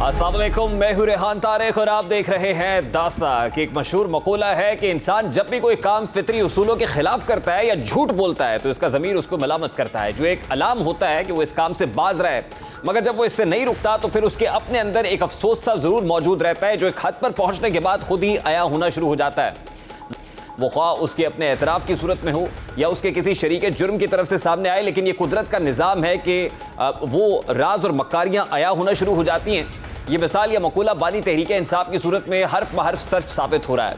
السلام علیکم، میں ہوں ریحان طارق اور آپ دیکھ رہے ہیں داستان۔ کہ ایک مشہور مقولہ ہے کہ انسان جب بھی کوئی کام فطری اصولوں کے خلاف کرتا ہے یا جھوٹ بولتا ہے تو اس کا ضمیر اس کو ملامت کرتا ہے، جو ایک علام ہوتا ہے کہ وہ اس کام سے باز رہے، مگر جب وہ اس سے نہیں رکتا تو پھر اس کے اپنے اندر ایک افسوس سا ضرور موجود رہتا ہے جو ایک حد پر پہنچنے کے بعد خود ہی عیاں ہونا شروع ہو جاتا ہے، وہ خواہ اس کے اپنے اعتراف کی صورت میں ہو یا اس کے کسی شریک جرم کی طرف سے سامنے آئے۔ لیکن یہ قدرت کا نظام ہے کہ وہ راز اور مکاریاں عیاں ہونا شروع ہو جاتی ہیں۔ یہ مثال یا مقولہ بانی تحریک انصاف کی صورت میں حرف بحرف سچ ثابت ہو رہا ہے۔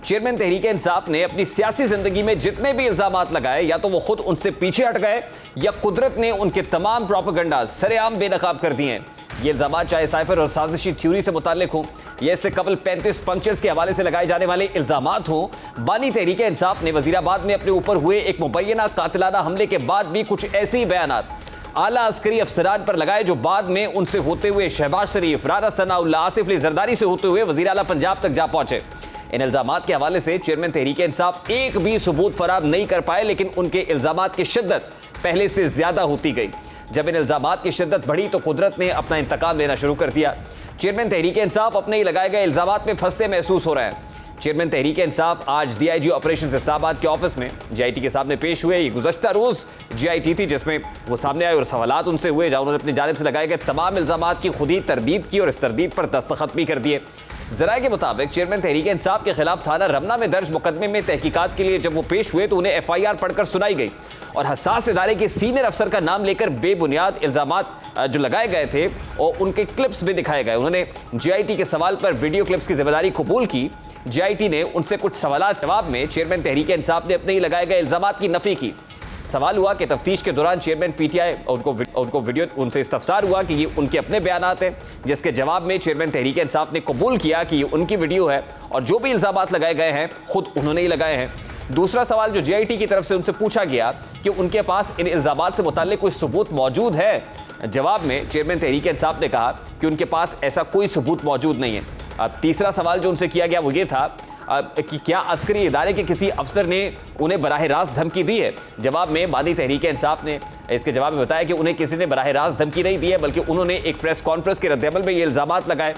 چیئرمین تحریک انصاف نے اپنی سیاسی زندگی میں جتنے بھی الزامات لگائے یا تو وہ خود ان سے پیچھے ہٹ گئے یا قدرت نے ان کے تمام پروپیگنڈاز سرے عام بے نقاب کر دیے ہیں۔ یہ الزامات چاہے سائفر اور سازشی تھیوری سے متعلق ہوں یا اس سے قبل 35 پنکچرز کے حوالے سے لگائے جانے والے الزامات ہوں، بانی تحریک انصاف نے وزیر آباد میں اپنے اوپر ہوئے ایک مبینہ قاتلانہ حملے کے بعد بھی کچھ ایسے ہی بیانات اعلیٰ عسکری افسران پر لگائے جو بعد میں ان سے ہوتے ہوئے شہباز شریف، رانا ثناء اللہ، آصف علی زرداری سے ہوتے ہوئے وزیر اعلیٰ پنجاب تک جا پہنچے۔ ان الزامات کے حوالے سے چیئرمین تحریک انصاف ایک بھی ثبوت فراہم نہیں کر پائے، لیکن ان کے الزامات کی شدت پہلے سے زیادہ ہوتی گئی۔ جب ان الزامات کی شدت بڑھی تو قدرت نے اپنا انتقام لینا شروع کر دیا۔ چیئرمین تحریک انصاف اپنے ہی لگائے گئے الزامات میں پھنستے محسوس ہو رہے ہیں۔ چیئرمین تحریک انصاف آج ڈی آئی جی آپریشنز اسلام آباد کے آفس میں جی آئی ٹی کے سامنے پیش ہوئے۔ یہ گزشتہ روز جی آئی ٹی تھی جس میں وہ سامنے آئے اور سوالات ان سے ہوئے، جہاں انہوں نے اپنی جانب سے لگائے گئے تمام الزامات کی خود ہی تردید کی اور اس تردید پر دستخط بھی کر دیے۔ ذرائع کے مطابق چیئرمین تحریک انصاف کے خلاف تھانہ رمنا میں درج مقدمے میں تحقیقات کے لیے جب وہ پیش ہوئے تو انہیں ایف آئی آر پڑھ کر سنائی گئی اور حساس ادارے کے سینئر افسر کا نام لے کر بے بنیاد الزامات جو لگائے گئے تھے اور ان کے کلپس بھی دکھائے گئے۔ انہوں نے جی آئی ٹی کے سوال پر ویڈیو کلپس کی ذمہ داری قبول کی۔ جی آئی ٹی نے ان سے کچھ سوالات جواب میں چیئرمین تحریک انصاف نے اپنے ہی لگائے گئے الزامات کی نفی کی۔ سوال ہوا کہ تفتیش کے دوران چیئرمین پی ٹی آئی ان سے استفسار ہوا کہ یہ ان کے اپنے بیانات ہیں، جس کے جواب میں چیئرمین تحریک انصاف نے قبول کیا کہ یہ ان کی ویڈیو ہے اور جو بھی الزامات لگائے گئے ہیں خود انہوں نے ہی لگائے ہیں۔ دوسرا سوال جو جی آئی ٹی کی طرف سے ان سے پوچھا گیا کہ ان کے پاس ان الزامات سے متعلق کوئی ثبوت موجود ہے، جواب میں چیئرمین تحریک انصاف نے کہا کہ ان کے پاس ایسا کوئی ثبوت موجود نہیں ہے۔ اب تیسرا سوال جو ان سے کیا گیا وہ یہ تھا کہ کیا عسکری ادارے کے کسی افسر نے انہیں براہ راست دھمکی دی ہے، جواب میں بانی تحریک انصاف نے اس کے جواب میں بتایا کہ انہیں کسی نے براہ راست دھمکی نہیں دی ہے، بلکہ انہوں نے ایک پریس کانفرنس کے رد عمل میں یہ الزامات لگائے۔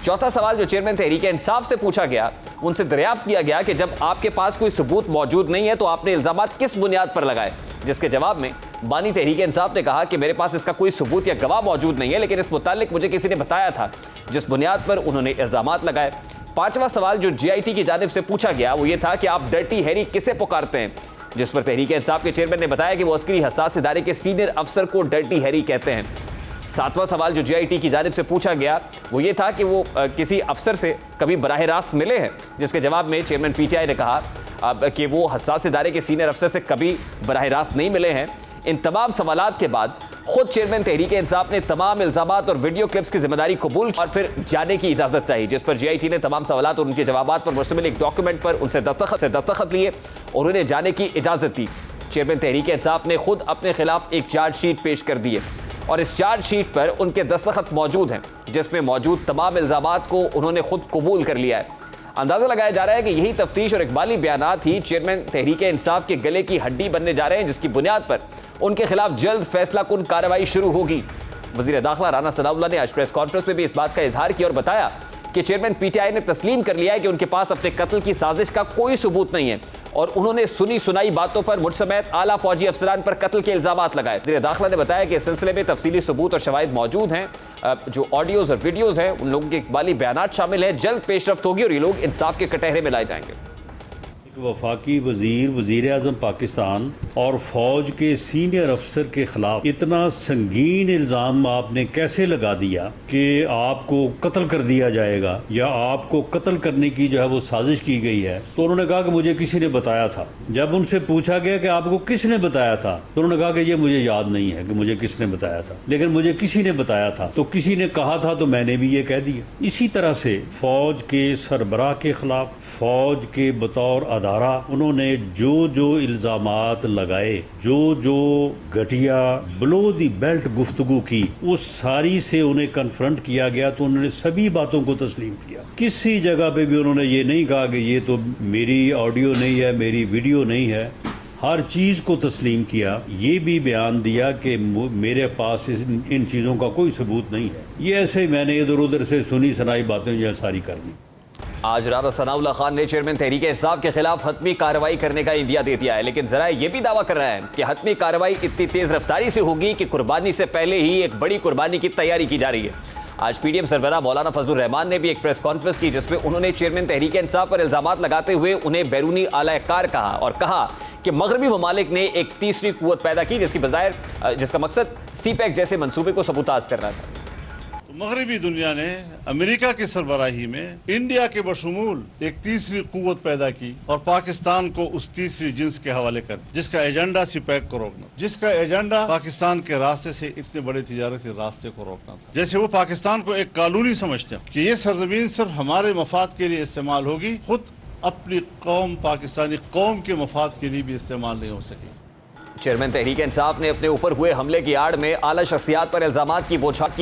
چوتھا سوال جو چیئرمین تحریک انصاف سے پوچھا گیا، ان سے دریافت کیا گیا کہ جب آپ کے پاس کوئی ثبوت موجود نہیں ہے تو آپ نے الزامات کس بنیاد پر لگائے، جس کے جواب میں بانی تحریک انصاف نے کہا کہ میرے پاس اس کا کوئی ثبوت یا گواہ موجود نہیں ہے، لیکن اس متعلق مجھے کسی نے بتایا تھا جس بنیاد پر انہوں نے الزامات لگائے۔ پانچواں سوال جو جی آئی ٹی کی جانب سے پوچھا گیا وہ یہ تھا کہ آپ ڈرٹی ہیری کسے پکارتے ہیں، جس پر تحریک انصاف کے چیئرمین نے بتایا کہ وہ عسکری حساس ادارے کے سینئر افسر کو ڈرٹی ہیری کہتے ہیں۔ ساتواں سوال جو جی آئی ٹی کی جانب سے پوچھا گیا وہ یہ تھا کہ وہ کسی افسر سے کبھی براہ راست ملے ہیں، جس کے جواب میں چیئرمین پی ٹی آئی نے کہا کہ وہ حساس ادارے کے سینئر افسر سے کبھی براہ راست نہیں ملے ہیں۔ ان تمام سوالات کے بعد خود چیئرمین تحریک انصاف نے تمام الزامات اور ویڈیو کلپس کی ذمہ داری قبول کی اور پھر جانے کی اجازت چاہی، جس پر جی آئی ٹی نے تمام سوالات اور ان کے جوابات پر مشتمل ایک ڈاکیومنٹ پر ان سے دستخط لیے اور انہیں جانے کی اجازت دی۔ چیئرمین تحریک انصاف نے خود اپنے خلاف ایک چارج شیٹ پیش کر دی ہے اور اس چارج شیٹ پر ان کے دستخط موجود ہیں، جس میں موجود تمام الزامات کو انہوں نے خود قبول کر لیا ہے۔ اندازہ لگایا جا رہا ہے کہ یہی تفتیش اور اقبالی بیانات ہی چیئرمین تحریک انصاف کے گلے کی ہڈی بننے جا رہے ہیں، جس کی بنیاد پر ان کے خلاف جلد فیصلہ کن کارروائی شروع ہوگی۔ وزیر داخلہ رانا ثناء اللہ نے آج پریس کانفرنس میں بھی اس بات کا اظہار کیا اور بتایا کہ چیئرمین پی ٹی آئی نے تسلیم کر لیا ہے کہ ان کے پاس اپنے قتل کی سازش کا کوئی ثبوت نہیں ہے اور انہوں نے سنی سنائی باتوں پر مجھ سمیت اعلیٰ فوجی افسران پر قتل کے الزامات لگائے۔ وزیر داخلہ نے بتایا کہ اس سلسلے میں تفصیلی ثبوت اور شواہد موجود ہیں، جو آڈیوز اور ویڈیوز ہیں ان لوگوں کے اقبالی بیانات شامل ہیں، جلد پیش رفت ہوگی اور یہ لوگ انصاف کے کٹہرے میں لائے جائیں گے۔ وفاقی وزیر اعظم پاکستان اور فوج کے سینئر افسر کے خلاف اتنا سنگین الزام آپ نے کیسے لگا دیا کہ آپ کو قتل کر دیا جائے گا یا آپ کو قتل کرنے کی جو ہے وہ سازش کی گئی ہے؟ تو انہوں نے کہا کہ مجھے کسی نے بتایا تھا۔ جب ان سے پوچھا گیا کہ آپ کو کس نے بتایا تھا تو انہوں نے کہا کہ یہ مجھے یاد نہیں ہے کہ مجھے کس نے بتایا تھا، لیکن مجھے کسی نے بتایا تھا، تو کسی نے کہا تھا تو میں نے بھی یہ کہہ دیا۔ اسی طرح سے فوج کے سربراہ کے خلاف فوج کے بطور انہوں نے جو الزامات لگائے، جو گھٹیا بلو دی بیلٹ گفتگو کی، وہ ساری سے انہیں کنفرنٹ کیا گیا تو انہوں نے سبھی باتوں کو تسلیم کیا۔ کسی جگہ پہ بھی انہوں نے یہ نہیں کہا کہ یہ تو میری آڈیو نہیں ہے، میری ویڈیو نہیں ہے۔ ہر چیز کو تسلیم کیا، یہ بھی بیان دیا کہ میرے پاس ان چیزوں کا کوئی ثبوت نہیں ہے. یہ ایسے ہی میں نے ادھر ادھر سے سنی سنائی باتیں جو ساری کر دی. آج رانا ثناء اللہ خان نے چیئرمین تحریک انصاف کے خلاف حتمی کارروائی کرنے کا عندیہ دے دیا ہے، لیکن ذرائع یہ بھی دعویٰ کر رہا ہے کہ حتمی کارروائی اتنی تیز رفتاری سے ہوگی کہ قربانی سے پہلے ہی ایک بڑی قربانی کی تیاری کی جا رہی ہے. آج پی ڈی ایم سربراہ مولانا فضل الرحمان نے بھی ایک پریس کانفرنس کی جس میں انہوں نے چیئرمین تحریک انصاف پر الزامات لگاتے ہوئے انہیں بیرونی اعلی کار کہا اور کہا کہ مغربی ممالک نے ایک تیسری قوت پیدا کی جس کا مقصد سی پیک جیسے منصوبے کو سبوتاژ کرنا تھا. مغربی دنیا نے امریکہ کی سربراہی میں انڈیا کے بشمول ایک تیسری قوت پیدا کی اور پاکستان کو اس تیسری جنس کے حوالے کر دیا جس کا ایجنڈا سی پیک کو روکنا، جس کا ایجنڈا پاکستان کے راستے سے اتنے بڑے تجارتی راستے کو روکنا تھا. جیسے وہ پاکستان کو ایک کالونی سمجھتے ہیں کہ یہ سرزمین صرف ہمارے مفاد کے لیے استعمال ہوگی، خود اپنی قوم پاکستانی قوم کے مفاد کے لیے بھی استعمال نہیں ہو سکے. چیئرمین تحریک انصاف نے اپنے اوپر ہوئے حملے کی آڑ میں اعلیٰ شخصیات پر الزامات کی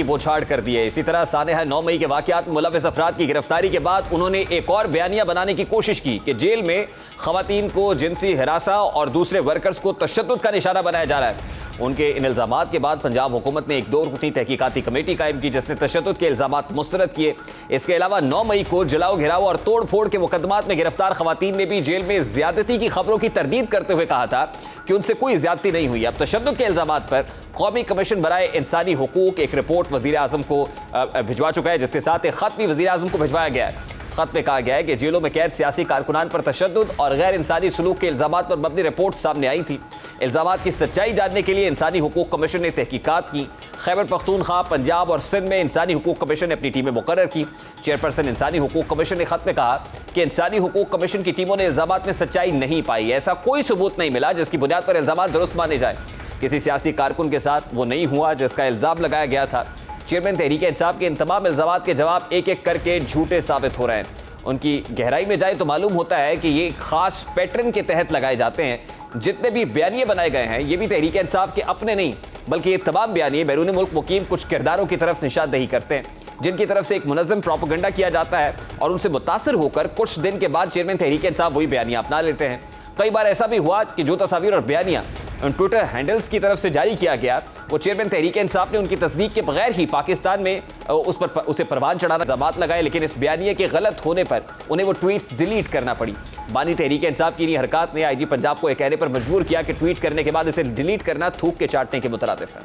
بوچھاڑ کر دی ہے. اسی طرح سانحہ 9 مئی کے واقعات میں ملوث افراد کی گرفتاری کے بعد انہوں نے ایک اور بیانیہ بنانے کی کوشش کی کہ جیل میں خواتین کو جنسی ہراساں اور دوسرے ورکرز کو تشدد کا نشانہ بنایا جا رہا ہے. ان کے ان الزامات کے بعد پنجاب حکومت نے ایک 2 رکنی تحقیقاتی کمیٹی قائم کی جس نے تشدد کے الزامات مسترد کیے. اس کے علاوہ 9 مئی کو جلاؤ گھیراؤ اور توڑ پھوڑ کے مقدمات میں گرفتار خواتین نے بھی جیل میں زیادتی کی خبروں کی تردید کرتے ہوئے کہا تھا کہ ان سے کوئی زیادتی نہیں ہوئی. اب تشدد کے الزامات پر قومی کمیشن برائے انسانی حقوق ایک رپورٹ وزیر اعظم کو بھجوا چکا ہے جس کے ساتھ ایک خط بھی وزیر اعظم کو بھجوایا گیا ہے. خط میں کہا گیا ہے کہ جیلوں میں قید سیاسی کارکنان پر تشدد اور غیر انسانی سلوک کے الزامات پر مبنی رپورٹ سامنے آئی تھی. الزامات کی سچائی جاننے کے لیے انسانی حقوق کمیشن نے تحقیقات کی. خیبر پختونخوا، پنجاب اور سندھ میں انسانی حقوق کمیشن نے اپنی ٹیمیں مقرر کی. چیئرپرسن انسانی حقوق کمیشن نے خط میں کہا کہ انسانی حقوق کمیشن کی ٹیموں نے الزامات میں سچائی نہیں پائی. ایسا کوئی ثبوت نہیں ملا جس کی بنیاد پر الزامات درست مانے جائیں. کسی سیاسی کارکن کے ساتھ وہ نہیں ہوا جس کا الزام لگایا گیا تھا. چیئرمین تحریک انصاف کے ان تمام الزامات کے جواب ایک ایک کر کے جھوٹے ثابت ہو رہے ہیں. ان کی گہرائی میں جائے تو معلوم ہوتا ہے کہ یہ خاص پیٹرن کے تحت لگائے جاتے ہیں. جتنے بھی بیانیے بنائے گئے ہیں یہ بھی تحریک انصاف کے اپنے نہیں بلکہ یہ تمام بیانیے بیرون ملک مقیم کچھ کرداروں کی طرف نشاندہی کرتے ہیں جن کی طرف سے ایک منظم پروپیگنڈا کیا جاتا ہے اور ان سے متاثر ہو کر کچھ دن کے بعد چیئرمین تحریک انصاف وہی بیانیہ اپنا لیتے ہیں. کئی بار ایسا بھی ہوا کہ جو تصاویر اور بیانیہ ان ٹویٹر ہینڈلز کی طرف سے جاری کیا گیا وہ چیئرمین تحریک انصاف نے ان کی تصدیق کے بغیر ہی پاکستان میں اسے پروان چڑھانا الزامات لگائے لیکن اس بیانیے کے غلط ہونے پر انہیں وہ ٹویٹ ڈیلیٹ کرنا پڑی. بانی تحریک انصاف کی انہی حرکات نے آئی جی پنجاب کو یہ کہنے پر مجبور کیا کہ ٹویٹ کرنے کے بعد اسے ڈیلیٹ کرنا تھوک کے چاٹنے کے مترادف ہے.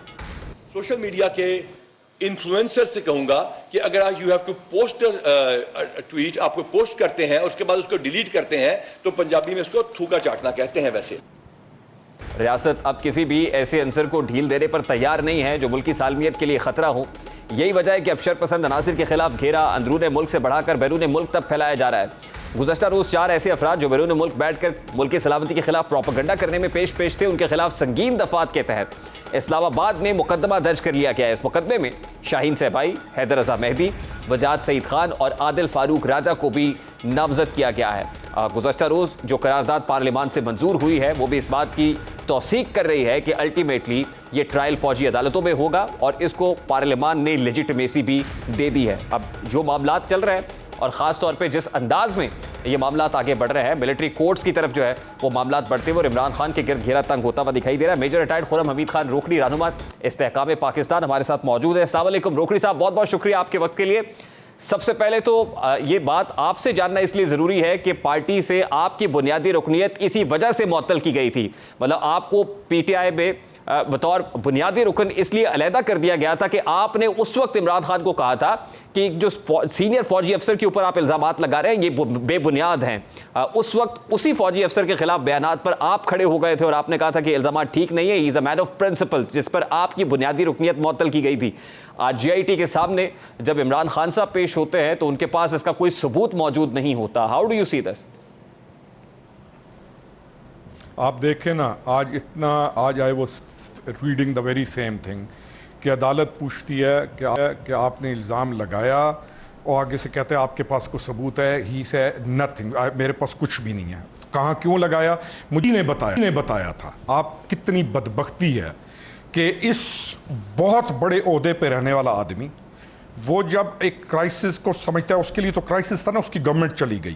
سوشل میڈیا کے انفلوئنسر سے کہوں گا کہ اگر آپ you have to post tweet آپ کو پوسٹ کرتے ہیں اس کے بعد اس کو ڈیلیٹ کرتے ہیں تو پنجابی میں اس کو تھوکا چاٹنا کہتے ہیں. ویسے ریاست اب کسی بھی ایسے عنصر کو ڈھیل دینے پر تیار نہیں ہے جو ملکی سالمیت کے لیے خطرہ ہو. یہی وجہ ہے کہ اب شرپسند عناصر کے خلاف گھیرا اندرون ملک سے بڑھا کر بیرون ملک تک پھیلایا جا رہا ہے. گزشتہ روز 4 ایسے افراد جو بیرون ملک بیٹھ کر ملک کی سلامتی کے خلاف پروپیگنڈا کرنے میں پیش تھے ان کے خلاف سنگین دفعات کے تحت اسلام آباد میں مقدمہ درج کر لیا گیا ہے. اس مقدمے میں شاہین صہبائی، حیدر رضا مہدی، وجاہت سعید خان اور عادل فاروق راجہ کو بھی نامزد کیا گیا ہے. گزشتہ روز جو قرارداد پارلیمان سے منظور ہوئی ہے وہ بھی اس بات کی توثیق کر رہی ہے کہ الٹیمیٹلی یہ ٹرائل فوجی عدالتوں میں ہوگا اور اس کو پارلیمان نے لیجیٹمیسی بھی دے دی ہے. اب جو معاملات چل رہے ہیں اور خاص طور پہ جس انداز میں یہ معاملات آگے بڑھ رہے ہیں ملٹری کورٹس کی طرف جو ہے وہ معاملات بڑھتے ہوئے اور عمران خان کے گرد گھیرا تنگ ہوتا ہوا دکھائی دے رہا ہے. میجر ریٹائرڈ خرم حمید خان روکڑی رہنما استحکام پاکستان ہمارے ساتھ موجود ہے. السلام علیکم روکڑی صاحب، بہت بہت شکریہ آپ کے وقت کے لیے. سب سے پہلے تو یہ بات آپ سے جاننا اس لیے ضروری ہے کہ پارٹی سے آپ کی بنیادی رکنیت اسی وجہ سے معطل کی گئی تھی، مطلب آپ کو پی ٹی آئی میں بطور بنیادی رکن اس لیے علیحدہ کر دیا گیا تھا کہ آپ نے اس وقت عمران خان کو کہا تھا کہ جو سینئر فوجی افسر کے اوپر آپ الزامات لگا رہے ہیں یہ بے بنیاد ہیں. اس وقت اسی فوجی افسر کے خلاف بیانات پر آپ کھڑے ہو گئے تھے اور آپ نے کہا تھا کہ الزامات ٹھیک نہیں ہے، ہی از اے مین آف پرنسپلز، جس پر آپ کی بنیادی رکنیت معطل کی گئی تھی. آج جی آئی ٹی کے سامنے جب عمران خان صاحب پیش ہوتے ہیں تو ان کے پاس اس کا کوئی ثبوت موجود نہیں ہوتا. ہاؤ ڈو یو سی دس؟ آپ دیکھیں نا آج I was reading the very same thing کہ عدالت پوچھتی ہے کہ آپ نے الزام لگایا اور آگے سے کہتے ہیں آپ کے پاس کوئی ثبوت ہے. ہی سے نتھنگ، میرے پاس کچھ بھی نہیں ہے. کہاں کیوں لگایا؟ مجھے نے بتایا تھا. آپ کتنی بدبختی ہے کہ اس بہت بڑے عہدے پہ رہنے والا آدمی وہ جب ایک کرائسس کو سمجھتا ہے، اس کے لیے تو کرائسس تھا نا، اس کی گورنمنٹ چلی گئی،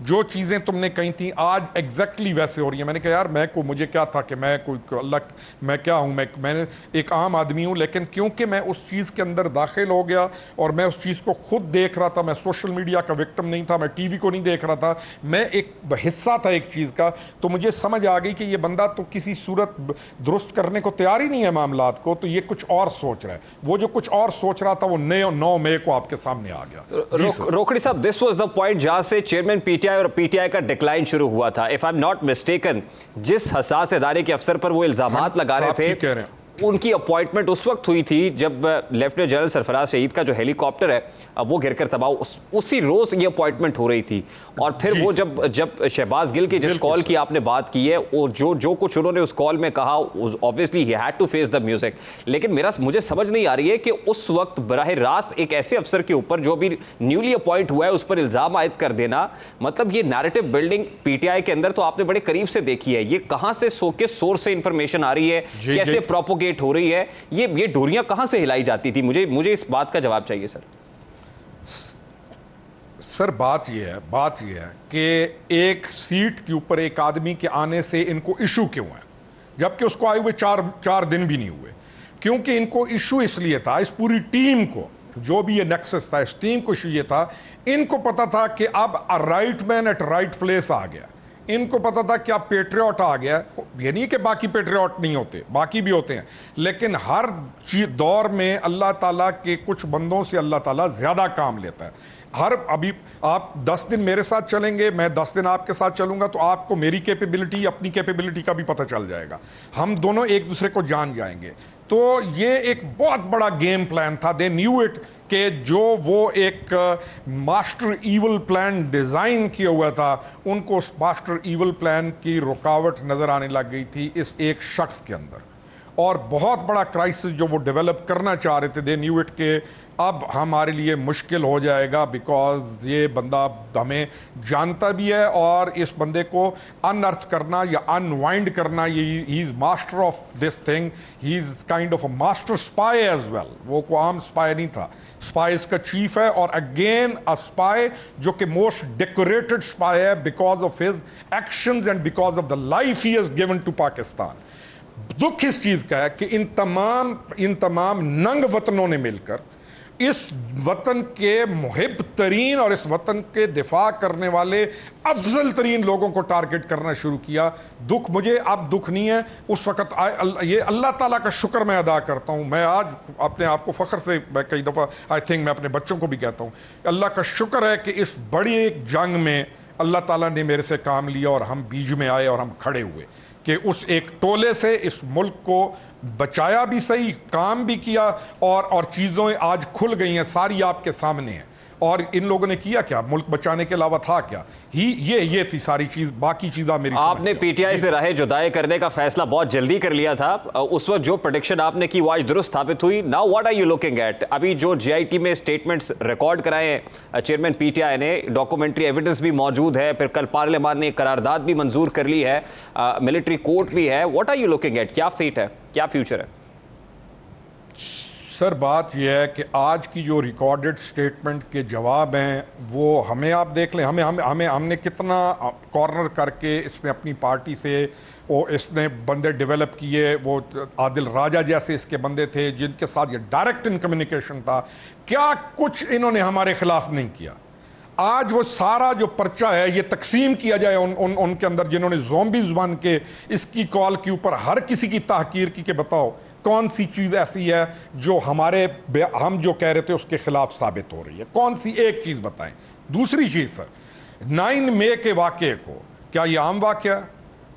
جو چیزیں تم نے کہی تھیں آج ایگزیکٹلی ویسے ہو رہی ہیں. میں نے کہا یار مجھے کیا تھا کہ میں کوئی اللہ میں کیا ہوں, میں ایک عام آدمی ہوں, لیکن کیونکہ میں اس چیز کے اندر داخل ہو گیا اور میں اس چیز کو خود دیکھ رہا تھا, میں سوشل میڈیا کا وکٹم نہیں تھا, میں ٹی وی کو نہیں دیکھ رہا تھا, میں ایک حصہ تھا ایک چیز کا, تو مجھے سمجھ آ گئی کہ یہ بندہ تو کسی صورت درست کرنے کو تیار ہی نہیں ہے معاملات کو, تو یہ کچھ اور سوچ رہا ہے. وہ جو کچھ اور سوچ رہا تھا وہ 9 مئی کو آپ کے سامنے آ گیا. روکھڑی صاحب, دس واز دا پوائنٹ جہاں سے چیئرمین پی ٹی آئی اور پی ٹی آئی کا ڈکلائن شروع ہوا تھا. If I am not mistaken, جس حساس ادارے کے افسر پر وہ الزامات لگا رہے تھے ان کی اپوائنٹمنٹ اس وقت ہوئی تھی جب لیفٹیننٹ جنرل سرفراز شہید کا جو ہیلی کاپٹر ہے وہ گر کر تباہ, اسی روز یہ اپوائنٹمنٹ ہو رہی تھی. اور پھر وہ جب شہباز گل کی جس کال کی آپ نے بات کی ہے, اور جو کچھ انہوں نے اس کال میں کہا, obviously he had to face the music. لیکن مجھے سمجھ نہیں آ رہی ہے کہ اس وقت براہ راست ایک ایسے افسر کے اوپر جو بھی نیولی اپوائنٹ ہوا ہے اس پر الزام عائد کر دینا, مطلب یہ narrative building P T I کے اندر تو آپ نے بڑے قریب سے دیکھی ہے. یہ کہاں سے کس سورس سے انفارمیشن آ رہی ہے, کیسے پروپوگیٹ ہو رہی ہے, یہ ڈوریاں کہاں سے ہلائی جاتی تھی؟ مجھے اس بات کا جواب چاہیے سر. سر بات یہ ہے کہ ایک سیٹ کے اوپر ایک آدمی کے آنے سے ان کو ایشو کیوں ہے, جبکہ اس کو آئے ہوئے 4 دن بھی نہیں ہوئے. کیونکہ ان کو ایشو اس لیے تھا, اس پوری ٹیم کو, جو بھی یہ نیکسس تھا, اس ٹیم کو ایشو یہ تھا, ان کو پتا تھا کہ اب right man at right place آ گیا. ان کو پتا تھا کہ اب پیٹریوٹ آ گیا. یہ نہیں کہ باقی پیٹریوٹ نہیں ہوتے, باقی بھی ہوتے ہیں, لیکن ہر دور میں اللہ تعالیٰ کے کچھ بندوں سے اللہ تعالیٰ زیادہ کام لیتا ہے. ابھی آپ 10 دن میرے ساتھ چلیں گے, میں 10 دن آپ کے ساتھ چلوں گا, تو آپ کو میری کیپیبلٹی, اپنی کیپیبلٹی کا بھی پتہ چل جائے گا, ہم دونوں ایک دوسرے کو جان جائیں گے. تو یہ ایک بہت بڑا گیم پلان تھا. دے نیو اٹ کہ جو وہ ایک ماسٹر ایول پلان ڈیزائن کیا ہوا تھا, ان کو اس ماسٹر ایول پلان کی رکاوٹ نظر آنے لگ گئی تھی اس ایک شخص کے اندر, اور بہت بڑا کرائسس جو وہ ڈیولپ کرنا چاہ رہے تھے. دے نیو اٹ کہ اب ہمارے لیے مشکل ہو جائے گا, بیکاز یہ بندہ ہمیں جانتا بھی ہے, اور اس بندے کو ان ارتھ کرنا یا ان وائنڈ کرنا, he is master of this thing, he is kind of a master spy as well. وہ کوئی عام اسپائی نہیں تھا, اسپائیز کا چیف ہے, اور اگین اے اسپائی جو کہ موسٹ ڈیکوریٹڈ اسپائی ہے because of his actions and because of the life he has given to Pakistan. دکھ اس چیز کا ہے کہ ان تمام ننگ وطنوں نے مل کر اس وطن کے محب ترین اور اس وطن کے دفاع کرنے والے افضل ترین لوگوں کو ٹارگٹ کرنا شروع کیا. مجھے اب دکھ نہیں ہے, اس وقت یہ اللہ تعالیٰ کا شکر میں ادا کرتا ہوں. میں آج اپنے آپ کو فخر سے کئی دفعہ میں اپنے بچوں کو بھی کہتا ہوں, اللہ کا شکر ہے کہ اس بڑی ایک جنگ میں اللہ تعالیٰ نے میرے سے کام لیا اور ہم بیچ میں آئے اور ہم کھڑے ہوئے کہ اس ایک ٹولے سے اس ملک کو بچایا بھی صحیح, کام بھی کیا, اور چیزیں آج کھل گئی ہیں, ساری آپ کے سامنے ہیں. اور ان لوگوں نے کیا کیا ملک بچانے کے علاوہ تھا کیا, یہ تھی ساری چیز. باقی چیزیں میری آپ نے پی ٹی آئی سے راہ جدائی کرنے کا فیصلہ بہت جلدی کر لیا تھا. اس وقت جو پریڈکشن آپ نے کی وہ آج درست ثابت ہوئی. Now what are you looking at? ابھی جو جے آئی ٹی میں اسٹیٹمنٹس ریکارڈ کرائے ہیں چیئرمین پی ٹی آئی نے, ڈاکومنٹری ایویڈنس بھی موجود ہے, پھر کل پارلیمان نے ایک قرارداد بھی منظور کر لی ہے, ملٹری کورٹ بھی ہے. What are you looking at? کیا فیٹ ہے, کیا فیوچر ہے؟ سر بات یہ ہے کہ آج کی جو ریکارڈڈ سٹیٹمنٹ کے جواب ہیں وہ ہمیں آپ دیکھ لیں, ہم نے کتنا کارنر کر کے اس نے اپنی پارٹی سے اس نے بندے ڈیولپ کیے. وہ عادل راجہ جیسے اس کے بندے تھے جن کے ساتھ یہ ڈائریکٹ ان کمیونیکیشن تھا. کیا کچھ انہوں نے ہمارے خلاف نہیں کیا. آج وہ سارا جو پرچہ ہے یہ تقسیم کیا جائے ان کے اندر جنہوں نے زومبیز بن کے اس کی کال کے اوپر ہر کسی کی تحقیر کی کہ بتاؤ کون سی چیز ایسی ہے جو ہم جو کہہ رہے تھے اس کے خلاف ثابت ہو رہی ہے, کون سی ایک چیز بتائیں. دوسری چیز سر 9 مئی کے واقعے کو, کیا یہ عام واقعہ ہے؟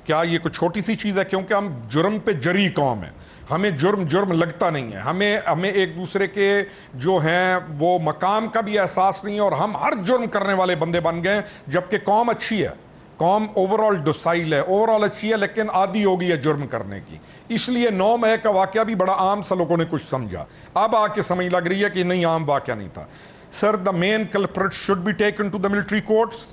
کیا یہ کوئی چھوٹی سی چیز ہے؟ کیونکہ ہم جرم پہ جری قوم ہیں, ہمیں جرم لگتا نہیں ہے, ہمیں ایک دوسرے کے جو ہیں وہ مقام کا بھی احساس نہیں ہے, اور ہم ہر جرم کرنے والے بندے بن گئے, جبکہ قوم اچھی ہے, قوم اوورآل ڈوسائل ہے, اوورآل اچھی ہے, لیکن عادی ہو گئی ہے جرم کرنے کی. اس لیے 9 مئی کا واقعہ بھی بڑا عام سا لوگوں نے کچھ سمجھا, اب آ کے سمجھ لگ رہی ہے کہ نہیں عام واقعہ نہیں تھا. Sir the main culprit should be taken to the military courts,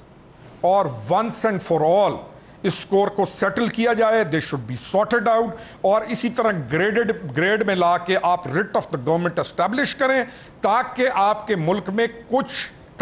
اور ونس اینڈ فار آل اس اسکور کو سیٹل کیا جائے. They should be sorted out, اور اسی طرح گریڈ میں لا کے آپ writ of the government establish کریں تاکہ آپ کے ملک میں کچھ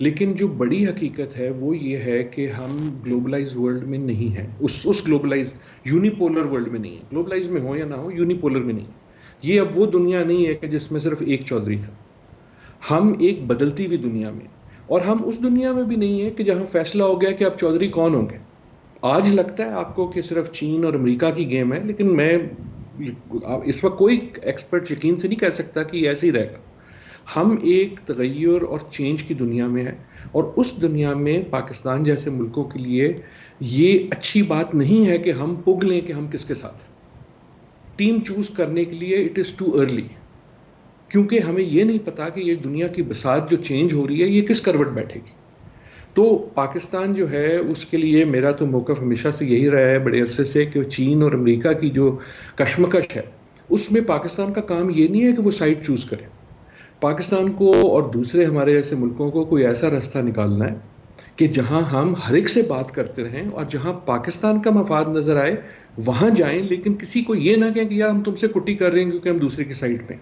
لیکن جو بڑی حقیقت ہے وہ یہ ہے کہ ہم گلوبلائز ورلڈ میں نہیں ہیں، اس گلوبلائز یونیپولر ورلڈ میں نہیں ہیں. گلوبلائز میں ہو یا نہ ہو، یونیپولر میں نہیں. یہ اب وہ دنیا نہیں ہے کہ جس میں صرف ایک چودھری تھا. ہم ایک بدلتی ہوئی دنیا میں، اور ہم اس دنیا میں بھی نہیں ہیں کہ جہاں فیصلہ ہو گیا کہ اب چودھری کون ہوں گے. آج لگتا ہے آپ کو کہ صرف چین اور امریکہ کی گیم ہے، لیکن میں اس وقت کوئی ایکسپرٹ یقین سے نہیں کہہ سکتا کہ یہ ایسے ہی رہے گا. ہم ایک تغیر اور چینج کی دنیا میں ہیں، اور اس دنیا میں پاکستان جیسے ملکوں کے لیے یہ اچھی بات نہیں ہے کہ ہم پگ لیں کہ ہم کس کے ساتھ. ٹیم چوز کرنے کے لیے اٹ از ٹو ارلی، کیونکہ ہمیں یہ نہیں پتا کہ یہ دنیا کی بساط جو چینج ہو رہی ہے یہ کس کروٹ بیٹھے گی. تو پاکستان جو ہے اس کے لیے میرا تو موقف ہمیشہ سے یہی رہا ہے بڑے عرصے سے کہ چین اور امریکہ کی جو کشمکش ہے اس میں پاکستان کا کام یہ نہیں ہے کہ وہ سائڈ چوز کرے. پاکستان کو اور دوسرے ہمارے ایسے ملکوں کو کوئی ایسا راستہ نکالنا ہے کہ جہاں ہم ہر ایک سے بات کرتے رہیں، اور جہاں پاکستان کا مفاد نظر آئے وہاں جائیں، لیکن کسی کو یہ نہ کہیں کہ یار ہم تم سے کٹی کر رہے ہیں کیونکہ ہم دوسرے کی سائڈ پہ.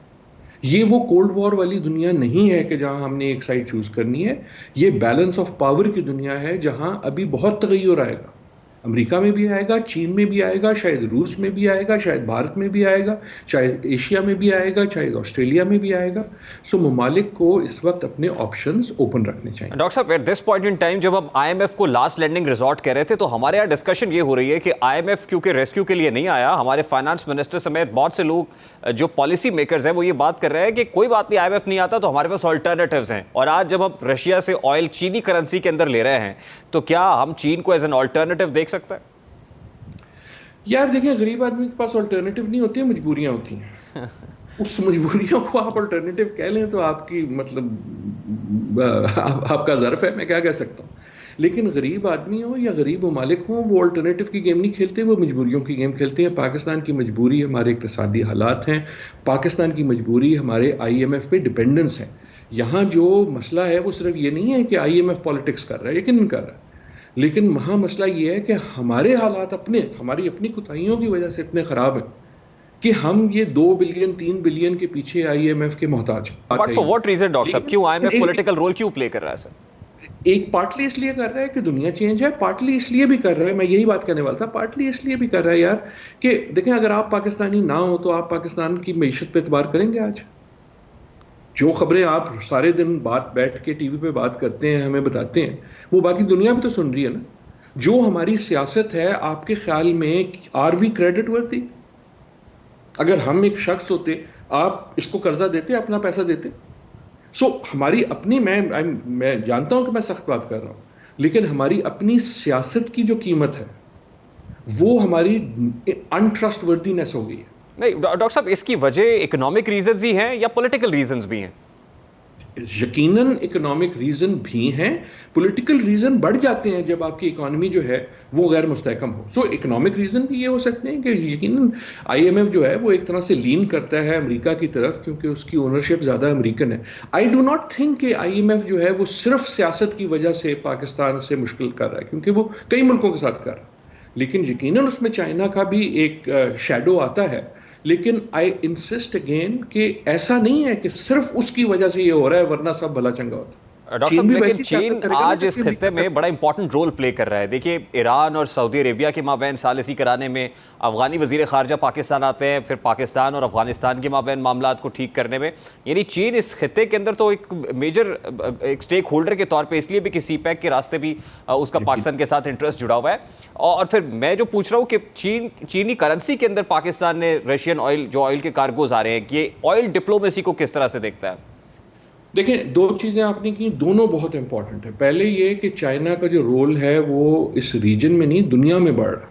یہ وہ کولڈ وار والی دنیا نہیں ہے کہ جہاں ہم نے ایک سائڈ چوز کرنی ہے. یہ بیلنس آف پاور کی دنیا ہے جہاں ابھی بہت تغیر آئے گا. امریکہ میں بھی آئے گا، چین میں بھی آئے گا، شاید روس میں بھی آئے گا، شاید بھارت میں بھی آئے گا، شاید ایشیا میں بھی آئے گا، شاید آسٹریلیا میں بھی آئے گا. سو ممالک کو اس وقت اپنے آپشنز اوپن رکھنے چاہیے. ڈاکٹر صاحب at this point in time جب ہم آئی ایم ایف کو لاسٹ لینڈنگ ریزورٹ کہہ رہے تھے تو ہمارے یہاں ڈسکشن یہ ہو رہی ہے کہ آئی ایم ایف کیونکہ ریسکیو کے لیے نہیں آیا، ہمارے فائنانس منسٹر سمیت بہت سے لوگ جو پالیسی میکرز ہیں وہ یہ بات کر رہے ہیں کہ کوئی بات نہیں، آئی ایم ایف نہیں آتا تو ہمارے پاس آلٹرنیٹیوز ہیں. اور آج جب ہم رشیا سے آئل چینی کرنسی کے اندر لے رہے ہیں تو کیا ہم چین کو ایز این آلٹرنیٹیو دیکھ سکتے ہیں؟ یار دیکھیں، غریب آدمی کے پاس آلٹرنیٹیو نہیں ہوتی ہیں، مجبوریاں ہوتی ہیں. اس مجبوریوں کو آپ آلٹرنیٹیو کہہ لیں تو آپ کی مطلب آپ کا ظرف ہے، میں کیا کہہ سکتا ہوں. لیکن غریب آدمی ہو یا غریب ممالک ہوں، وہ آلٹرنیٹیو کی گیم نہیں کھیلتے، وہ مجبوریوں کی گیم کھیلتے ہیں. پاکستان کی مجبوری ہمارے اقتصادی حالات ہیں، پاکستان کی مجبوری ہمارے آئی ایم ایف پہ ڈپینڈنس ہے. یہاں جو مسئلہ ہے وہ صرف یہ نہیں ہے کہ آئی ایم ایف پالیٹکس کر رہا ہے، یقیناً کر رہا ہے، لیکن وہاں مسئلہ یہ ہے کہ ہمارے حالات ہماری اپنی کوتاہیوں کی وجہ سے اتنے خراب ہیں کہ ہم یہ 2 بلین 3 بلین کے پیچھے آئی ایم ایف کے محتاج ہیں. But for what reason doctor صاحب، کیوں I M F political role کیوں پلے کر رہا ہے سر؟ ایک پارٹلی اس لیے کر رہا ہے کہ دنیا چینج ہے، پارٹلی اس لیے بھی کر رہا ہے، میں یہی بات کرنے والا تھا، پارٹلی اس لیے بھی کر رہا ہے یار کہ دیکھیں اگر آپ پاکستانی نہ ہو تو آپ پاکستان کی معیشت پہ اعتبار کریں گے؟ آج جو خبریں آپ سارے دن بیٹھ کے ٹی وی پہ بات کرتے ہیں، ہمیں بتاتے ہیں، وہ باقی دنیا بھی تو سن رہی ہے نا. جو ہماری سیاست ہے آپ کے خیال میں آر وی کریڈٹ ورتھی؟ اگر ہم ایک شخص ہوتے، آپ اس کو قرضہ دیتے، اپنا پیسہ دیتے. سو ہماری اپنی، میں جانتا ہوں کہ میں سخت بات کر رہا ہوں، لیکن ہماری اپنی سیاست کی جو قیمت ہے وہ ہماری انٹرسٹ وردینس ہو گئی ہے. نہیں ڈاکٹر صاحب، اس کی وجہ اکنامک ریزنز ہی ہیں یا پولیٹیکل ریزنز بھی ہیں؟ یقیناً اکنامک ریزن بھی ہیں، پولیٹیکل ریزن بڑھ جاتے ہیں جب آپ کی اکانومی جو ہے وہ غیر مستحکم ہو. سو اکنامک ریزن بھی یہ ہو سکتے ہیں کہ یقیناً آئی ایم ایف جو ہے وہ ایک طرح سے لین کرتا ہے امریکہ کی طرف، کیونکہ اس کی اونرشپ زیادہ امریکن ہے. آئی ڈو ناٹ تھنک کہ آئی ایم ایف جو ہے وہ صرف سیاست کی وجہ سے پاکستان سے مشکل کر رہا ہے، کیونکہ وہ کئی ملکوں کے ساتھ کر رہا ہے، لیکن یقیناً اس میں چائنا کا بھی ایک شیڈو آتا ہے. لیکن آئی انسسٹ اگین کہ ایسا نہیں ہے کہ صرف اس کی وجہ سے یہ ہو رہا ہے، ورنہ سب بھلا چنگا ہوتا. ڈاکٹر صاحب لیکن چین آج اس خطے میں بڑا امپورٹنٹ رول پلے کر رہا ہے. دیکھیے ایران اور سعودی عربیہ کے مابین ثالثی کرانے میں افغانی وزیر خارجہ پاکستان آتے ہیں، پھر پاکستان اور افغانستان کے مابین معاملات کو ٹھیک کرنے میں، یعنی چین اس خطے کے اندر تو ایک میجر ایک سٹیک ہولڈر کے طور پہ اس لیے بھی کہ سی پیک کے راستے بھی اس کا پاکستان کے ساتھ انٹرسٹ جڑا ہوا ہے. اور پھر میں جو پوچھ رہا ہوں کہ چینی کرنسی کے اندر پاکستان نے رشین آئل، جو آئل کے کارگوز آ رہے ہیں، یہ آئل ڈپلومیسی کو کس طرح سے دیکھتا ہے؟ دیکھیں 2 چیزیں آپ نے کی، دونوں بہت امپورٹنٹ ہیں. پہلے یہ کہ چائنا کا جو رول ہے وہ اس ریجن میں نہیں دنیا میں بڑھ رہا،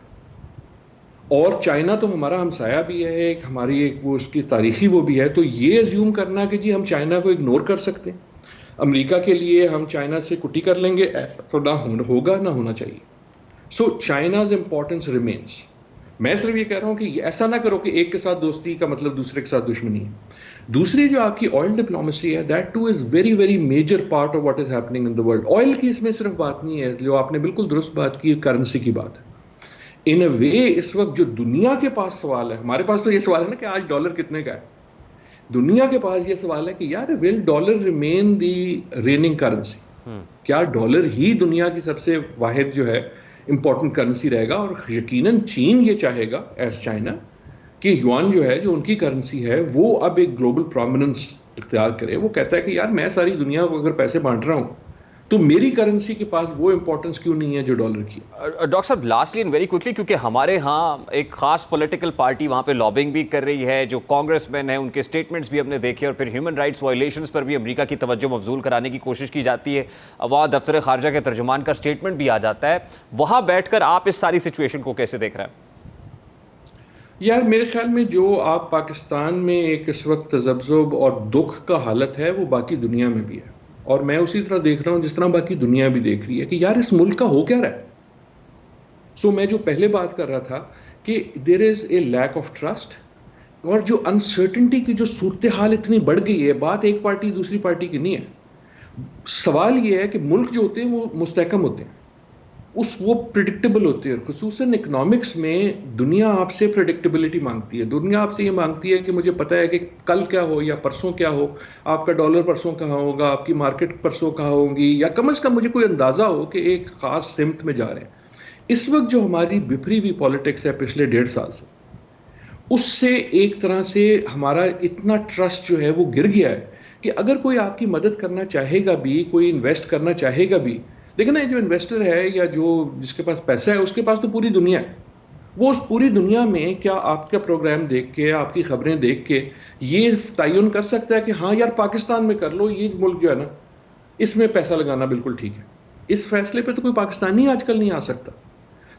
اور چائنا تو ہمارا ہمسایہ بھی ہے، ایک ہماری ایک وہ اس کی تاریخی وہ بھی ہے. تو یہ ایزیوم کرنا کہ جی ہم چائنا کو اگنور کر سکتے ہیں، امریکہ کے لیے ہم چائنا سے کٹی کر لیں گے، ایسا تو نہ ہوگا، نہ ہونا چاہیے. سو چائناز امپورٹنس ریمینس. میں صرف یہ کہہ رہا ہوں کہ ایسا نہ کرو کہ ایک کے ساتھ دوستی کا مطلب دوسرے کے ساتھ دشمنی ہے. دوسری جو آپ کی آئل ڈپلومیسی ہے، that too is very very major part of what is happening in the world. Oil کی اس میں صرف بات نہیں ہے، جو آپ نے بالکل درست بات کی، کرنسی کی بات ہے. ان اے وے اس وقت جو دنیا کے پاس سوال ہے، ہمارے پاس تو یہ سوال ہے نا کہ آج ڈالر کتنے کا ہے، دنیا کے پاس یہ سوال ہے کہ یار will dollar remain the reigning currency. کیا ڈالر ہی دنیا کی سب سے واحد جو ہے امپورٹنٹ کرنسی رہے گا؟ اور یقیناً چین یہ چاہے گا ایز چائنا کہ یوان جو ہے جو ان کی کرنسی ہے وہ اب ایک گلوبل پرومیننس اختیار کرے. وہ کہتا ہے کہ یار میں ساری دنیا کو اگر پیسے بانٹ رہا ہوں تو میری کرنسی کے پاس وہ امپورٹنس کیوں نہیں ہے جو ڈالر کی. ڈاکٹر صاحب لاسٹلی اینڈ ویری کوئکلی، کیونکہ ہمارے ہاں ایک خاص پولیٹیکل پارٹی وہاں پہ لابنگ بھی کر رہی ہے، جو کانگریس مین ہیں ان کے اسٹیٹمنٹس بھی ہم نے دیکھے، اور پھر ہیومن رائٹس وائلیشنز پر بھی امریکہ کی توجہ مبذول کرانے کی کوشش کی جاتی ہے. وہاں دفتر خارجہ کے ترجمان کا اسٹیٹمنٹ بھی آ جاتا ہے. وہاں بیٹھ کر آپ اس ساری سچویشن کو کیسے دیکھ رہے ہیں؟ یار میرے خیال میں جو آپ پاکستان میں ایک اس وقت تذبذب اور دکھ کا حالت ہے وہ باقی دنیا میں بھی ہے، اور میں اسی طرح دیکھ رہا ہوں جس طرح باقی دنیا بھی دیکھ رہی ہے کہ یار اس ملک کا ہو کیا رہا ہے. سو میں جو پہلے بات کر رہا تھا کہ دیر از اے لیک آف ٹرسٹ، اور جو انسرٹنٹی کی جو صورتحال اتنی بڑھ گئی ہے، بات ایک پارٹی دوسری پارٹی کی نہیں ہے. سوال یہ ہے کہ ملک جو ہوتے ہیں وہ مستحکم ہوتے ہیں، وہ پریڈکٹیبل ہوتے ہیں. خصوصاً اکنامکس میں دنیا آپ سے پریڈکٹیبلٹی مانگتی ہے. دنیا آپ سے یہ مانگتی ہے کہ مجھے پتہ ہے کہ کل کیا ہو یا پرسوں کیا ہو، آپ کا ڈالر پرسوں کہاں ہوگا، آپ کی مارکیٹ پرسوں کہاں ہوگی، یا کم از کم مجھے کوئی اندازہ ہو کہ ایک خاص سمت میں جا رہے ہیں. اس وقت جو ہماری بکھری ہوئی پالیٹکس ہے پچھلے 1.5 سال سے، اس سے ایک طرح سے ہمارا اتنا ٹرسٹ جو ہے وہ گر گیا ہے کہ اگر کوئی آپ کی مدد کرنا چاہے گا بھی، کوئی انویسٹ کرنا چاہے گا بھی، لیکن جو انویسٹر ہے یا جو جس کے پاس پیسہ ہے اس کے پاس تو پوری دنیا ہے. وہ اس پوری دنیا میں کیا آپ کا پروگرام دیکھ کے، آپ کی خبریں دیکھ کے یہ تعین کر سکتا ہے کہ ہاں یار پاکستان میں کر لو، یہ ملک جو ہے نا اس میں پیسہ لگانا بالکل ٹھیک ہے. اس فیصلے پہ تو کوئی پاکستانی آج کل نہیں آ سکتا.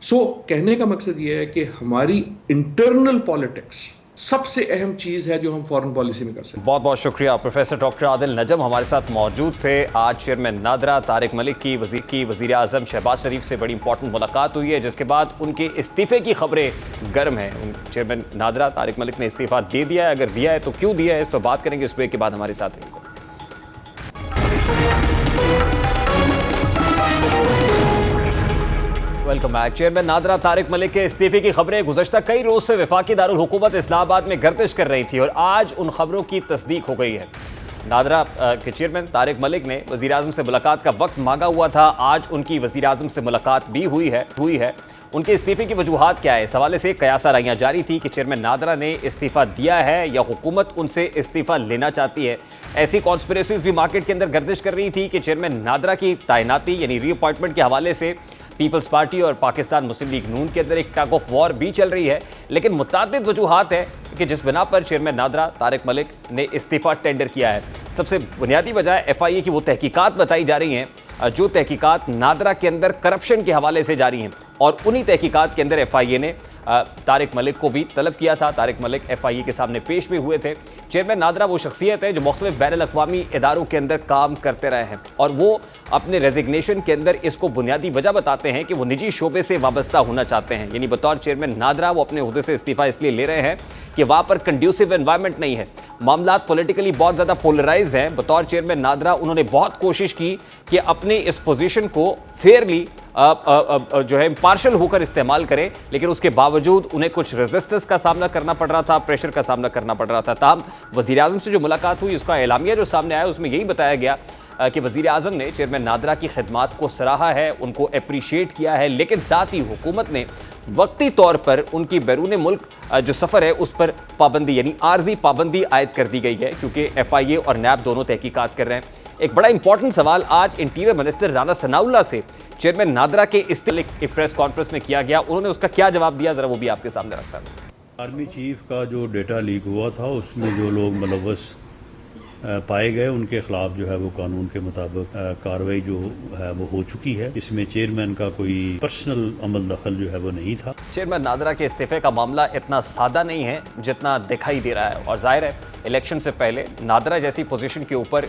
سو کہنے کا مقصد یہ ہے کہ ہماری انٹرنل پالیٹکس سب سے اہم چیز ہے جو ہم فارن پالیسی میں کر سکتے ہیں. بہت بہت شکریہ. پروفیسر ڈاکٹر عادل نجم ہمارے ساتھ موجود تھے. آج چیئرمین نادرا طارق ملک کی وزیر اعظم شہباز شریف سے بڑی امپورٹنٹ ملاقات ہوئی ہے، جس کے بعد ان کے استعفے کی خبریں گرم ہیں. چیئرمین نادرا طارق ملک نے استعفیٰ دے دیا ہے، اگر دیا ہے تو کیوں دیا ہے، اس پر بات کریں گے. اس بریک کے بعد ہمارے ساتھ رہیں گے. Welcome back. Chairman NADRA Tariq Malik کے استعفے کی خبریں گزشتہ کئی روز سے وفاقی دارالحکومت اسلام آباد میں گردش کر رہی تھی، اور آج ان خبروں کی تصدیق ہو گئی ہے. نادرا کے چیئرمین طارق ملک نے وزیر اعظم سے ملاقات کا وقت مانگا ہوا تھا. آج ان کی وزیر اعظم سے ملاقات بھی ہوئی ہے. ان کے استعفے کی وجوہات کیا ہے، اس حوالے سے قیاسارائیاں جاری تھی کہ چیئرمین نادرا نے استعفیٰ دیا ہے یا حکومت ان سے استعفیٰ لینا چاہتی ہے. ایسی کانسپریسیز بھی مارکیٹ کے اندر گردش کر رہی تھی کہ چیئرمین نادرا کی تعیناتی یعنی ری اپوائنٹمنٹ کے حوالے سے پیپلز پارٹی اور پاکستان مسلم لیگ نون کے اندر ایک ٹگ آف وار بھی چل رہی ہے. لیکن متعدد وجوہات ہیں کہ جس بنا پر چیئرمین نادرا طارق ملک نے استعفیٰ ٹینڈر کیا ہے. سب سے بنیادی وجہ FIA کی وہ تحقیقات بتائی جا رہی ہیں جو تحقیقات نادرا کے اندر کرپشن کے حوالے سے جاری ہیں، اور انہی تحقیقات کے اندر FIA نے طارق ملک کو بھی طلب کیا تھا. طارق ملک FIA کے سامنے پیش بھی ہوئے تھے. چیئرمین نادرا وہ شخصیت ہے جو مختلف بین الاقوامی اداروں کے اندر کام کرتے رہے ہیں، اور وہ اپنے ریزگنیشن کے اندر اس کو بنیادی وجہ بتاتے ہیں کہ وہ نجی شعبے سے وابستہ ہونا چاہتے ہیں. یعنی بطور چیئرمین نادرا وہ اپنے عہدے سے استعفیٰ اس لیے لے رہے ہیں کہ وہاں پر کنڈیوسو انوائرمنٹ نہیں ہے، معاملات پولیٹیکلی بہت زیادہ پولرائزڈ ہیں. بطور چیئرمین نادرا انہوں نے بہت کوشش کی کہ اپنی اس پوزیشن کو فیئرلی جو ہے امپارشل ہو کر استعمال کریں، لیکن اس کے باوجود انہیں کچھ ریزسٹنس کا سامنا کرنا پڑ رہا تھا، پریشر کا سامنا کرنا پڑ رہا تھا. تاہم وزیر اعظم سے جو ملاقات ہوئی اس کا اعلامیہ جو سامنے آیا اس میں یہی بتایا گیا کہ وزیر اعظم نے چیئرمین نادرا کی خدمات کو سراہا ہے، ان کو اپریشیٹ کیا ہے، لیکن ساتھ ہی حکومت نے وقتی طور پر ان کی بیرون ملک جو سفر ہے اس پر پابندی یعنی عارضی پابندی عائد کر دی گئی ہے، کیونکہ FIA اور نیب دونوں تحقیقات کر رہے ہیں. ایک بڑا امپورٹنٹ سوال آج انٹیریئر منسٹر رانا ثناءاللہ سے چیئرمین نادرا کے ایک پریس کانفرنس میں کیا گیا. انہوں نے اس کا کیا جواب دیا، ذرا وہ بھی آپ کے سامنے رکھتا ہے. آرمی چیف کا جو ڈیٹا لیک ہوا تھا اس میں جو لوگ ملوث پائے گئے ان کے خلاف جو ہے وہ قانون کے مطابق کارروائی جو ہے وہ ہو چکی ہے. اس میں چیئرمین کا کوئی پرسنل عمل دخل جو ہے وہ نہیں تھا. چیئرمین نادرا کے استعفے کا معاملہ اتنا سادہ نہیں ہے جتنا دکھائی دے رہا ہے، اور ظاہر ہے الیکشن سے پہلے نادرا جیسی پوزیشن کے اوپر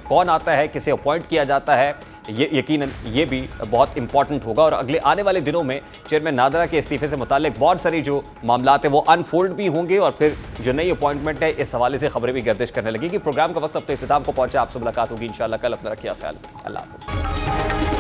کون آتا ہے، کسے اپوائنٹ کیا جاتا ہے، یہ یقیناً یہ بھی بہت امپورٹنٹ ہوگا. اور اگلے آنے والے دنوں میں چیئرمین نادرا کے استعفے سے متعلق بہت ساری جو معاملات ہیں وہ انفولڈ بھی ہوں گے، اور پھر جو نئی اپوائنٹمنٹ ہے اس حوالے سے خبریں بھی گردش کرنے لگیں گی. پروگرام کا وقت اپنے اختتام کو پہنچا. آپ سے ملاقات ہوگی انشاءاللہ کل. اپنا رکھیے خیال. اللہ حافظ.